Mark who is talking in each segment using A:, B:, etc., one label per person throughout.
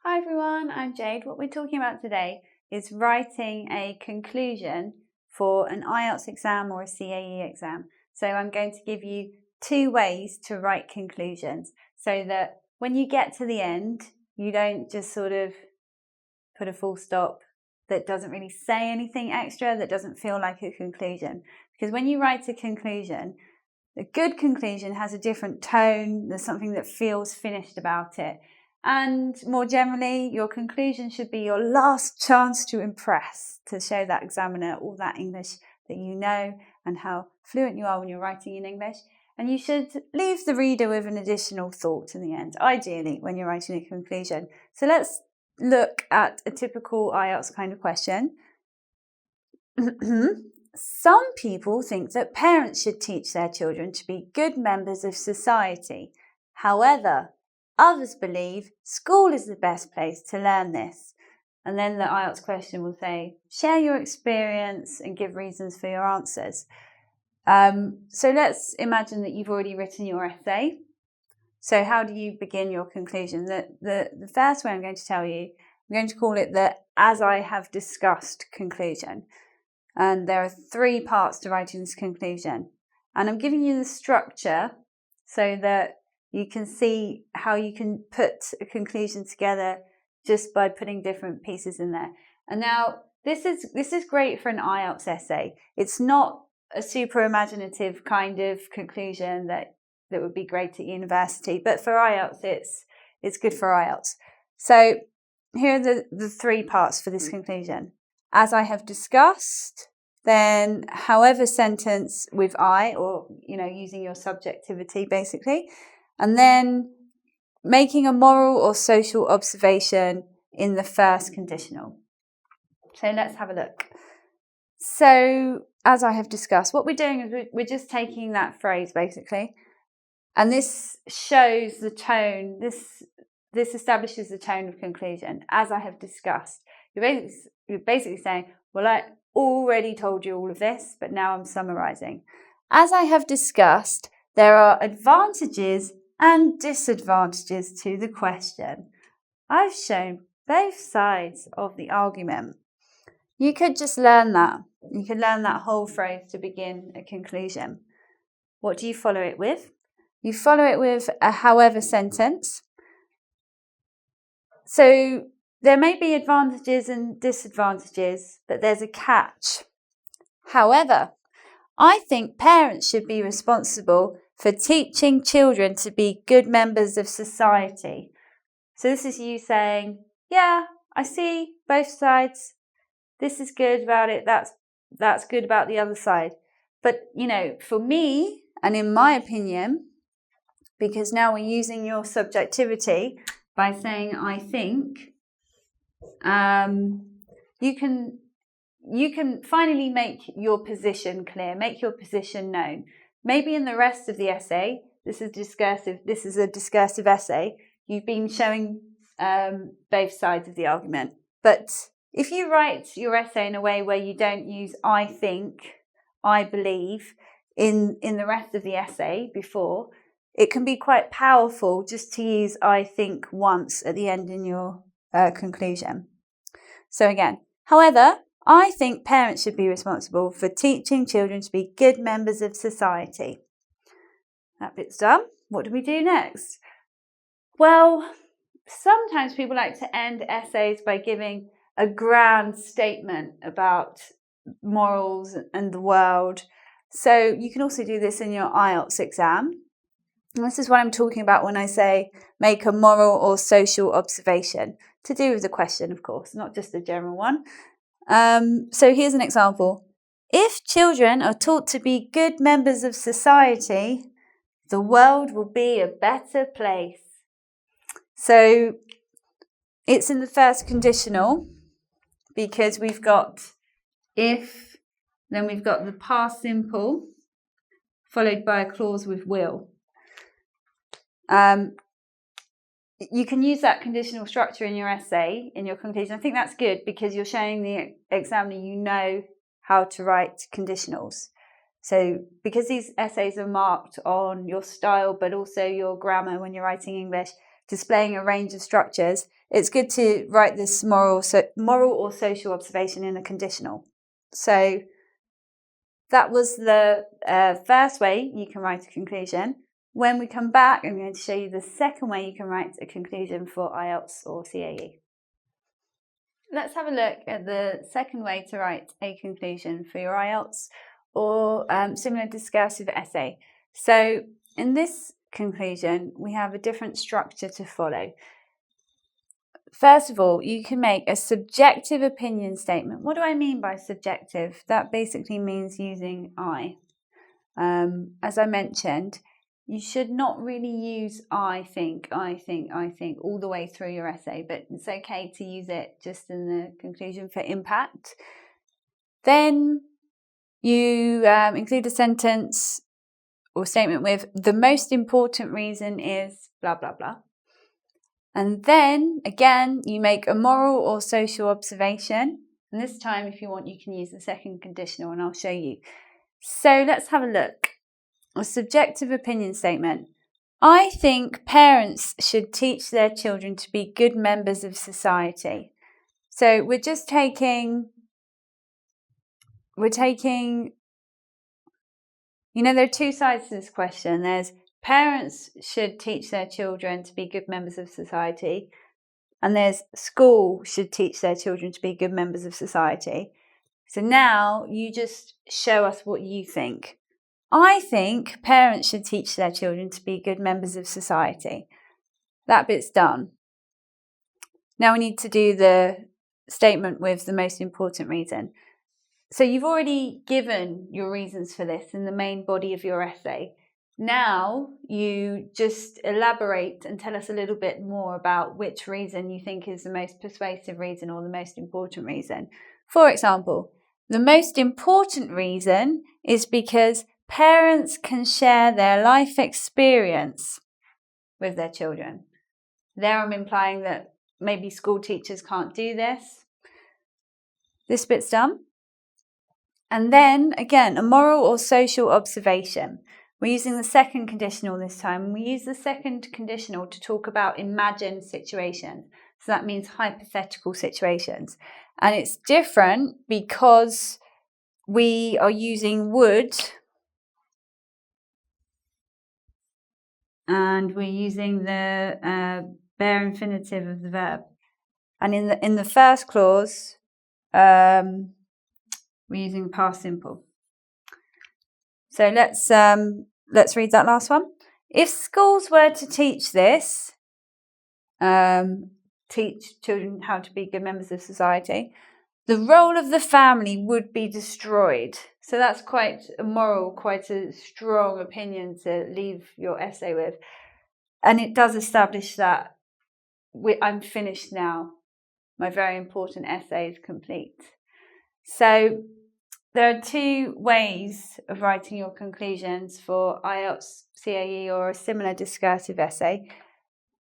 A: Hi everyone, I'm Jade. What we're talking about today is writing a conclusion for an IELTS exam or a CAE exam. So I'm going to give you 2 ways to write conclusions so that when you get to the end, you don't just sort of put a full stop that doesn't really say anything extra, that doesn't feel like a conclusion. Because when you write a conclusion, a good conclusion has a different tone, there's something that feels finished about it. And more generally, your conclusion should be your last chance to impress, to show that examiner all that English that you know and how fluent you are when you're writing in English. And you should leave the reader with an additional thought in the end, ideally, when you're writing a conclusion. So let's look at a typical IELTS kind of question. Some people think that parents should teach their children to be good members of society. However, others believe school is the best place to learn this. And then the IELTS question will say, share your experience and give reasons for your answers. So let's imagine that you've already written your essay. So how do you begin your conclusion? The first way I'm going to tell you, I'm going to call it the as I have discussed conclusion. And there are 3 parts to writing this conclusion. And I'm giving you the structure so that you can see how you can put a conclusion together just by putting different pieces in there. And now this is great for an IELTS essay. It's not a super imaginative kind of conclusion that would be great at university, but for IELTS it's good for IELTS. So here are the 3 parts for this conclusion. As I have discussed, then however sentence with I, or using your subjectivity basically, and then making a moral or social observation in the first conditional. So let's have a look. So as I have discussed, what we're doing is we're just taking that phrase basically, and this shows the tone, this establishes the tone of conclusion. As I have discussed, you're basically saying, well, I already told you all of this, but now I'm summarizing. As I have discussed, there are advantages and disadvantages to the question. I've shown both sides of the argument. You could just learn that. You could learn that whole phrase to begin a conclusion. What do you follow it with? You follow it with a however sentence. So there may be advantages and disadvantages, but there's a catch. However, I think parents should be responsible for teaching children to be good members of society. So this is you saying, yeah, I see both sides. This is good about it. That's good about the other side. But, for me, and in my opinion, because now we're using your subjectivity by saying I think, you can finally make your position clear, make your position known. Maybe in the rest of the essay, this is a discursive essay, you've been showing both sides of the argument. But if you write your essay in a way where you don't use I think, I believe in the rest of the essay before, it can be quite powerful just to use I think once at the end in your conclusion. So again, however, I think parents should be responsible for teaching children to be good members of society. That bit's done. What do we do next? Well, sometimes people like to end essays by giving a grand statement about morals and the world. So you can also do this in your IELTS exam. And this is what I'm talking about when I say make a moral or social observation, to do with the question, of course, not just a general one. So here's an example. If children are taught to be good members of society, the world will be a better place. So it's in the first conditional because we've got if, then we've got the past simple followed by a clause with will. You can use that conditional structure in your essay, in your conclusion. I think that's good because you're showing the examiner you know how to write conditionals. So because these essays are marked on your style, but also your grammar when you're writing English, displaying a range of structures, it's good to write this moral or social observation in a conditional. So that was the first way you can write a conclusion. When we come back, I'm going to show you the second way you can write a conclusion for IELTS or CAE. Let's have a look at the second way to write a conclusion for your IELTS or similar discursive essay. So in this conclusion, we have a different structure to follow. First of all, you can make a subjective opinion statement. What do I mean by subjective? That basically means using I. As I mentioned, you should not really use I think all the way through your essay, but it's okay to use it just in the conclusion for impact. Then you include a sentence or statement with the most important reason is blah, blah, blah. And then, again, you make a moral or social observation. And this time, if you want, you can use the second conditional, and I'll show you. So let's have a look. A subjective opinion statement. I think parents should teach their children to be good members of society. So we're taking, you know, there are two sides to this question. There's parents should teach their children to be good members of society, and there's school should teach their children to be good members of society. So now you just show us what you think. I think parents should teach their children to be good members of society. That bit's done. Now we need to do the statement with the most important reason. So you've already given your reasons for this in the main body of your essay. Now you just elaborate and tell us a little bit more about which reason you think is the most persuasive reason or the most important reason. For example, the most important reason is because parents can share their life experience with their children. There I'm implying that maybe school teachers can't do this. This bit's done. And then, again, a moral or social observation. We're using the second conditional this time. We use the second conditional to talk about imagined situations. So that means hypothetical situations. And it's different because we are using would and we're using the bare infinitive of the verb. And in the first clause, we're using past simple. So let's read that last one. If schools were to teach this, teach children how to be good members of society, the role of the family would be destroyed. So that's quite a moral, quite a strong opinion to leave your essay with. And it does establish that I'm finished now. My very important essay is complete. So there are two ways of writing your conclusions for IELTS, CAE, or a similar discursive essay.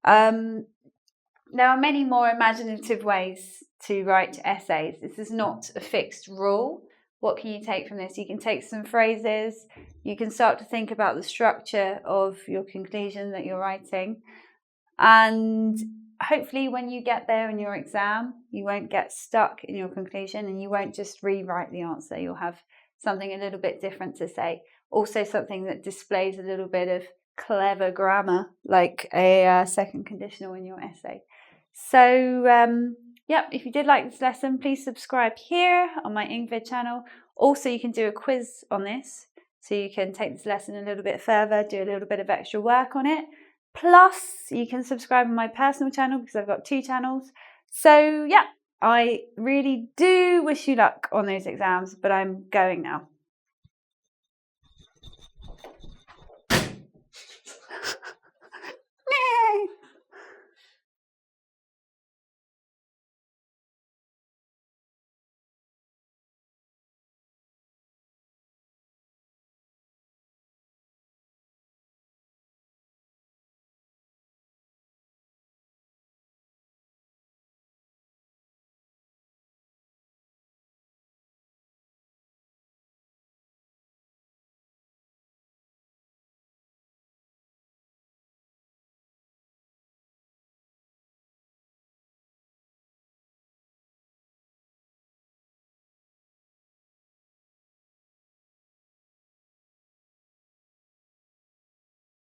A: There are many more imaginative ways to write essays. This is not a fixed rule. What can you take from this? You can take some phrases. You can start to think about the structure of your conclusion that you're writing. And hopefully when you get there in your exam, you won't get stuck in your conclusion and you won't just rewrite the answer. You'll have something a little bit different to say. Also something that displays a little bit of clever grammar, like a second conditional in your essay. So, if you did like this lesson, please subscribe here on my engVid channel. Also, you can do a quiz on this, so you can take this lesson a little bit further, do a little bit of extra work on it. Plus, you can subscribe on my personal channel because I've got 2 channels. So, I really do wish you luck on those exams, but I'm going now.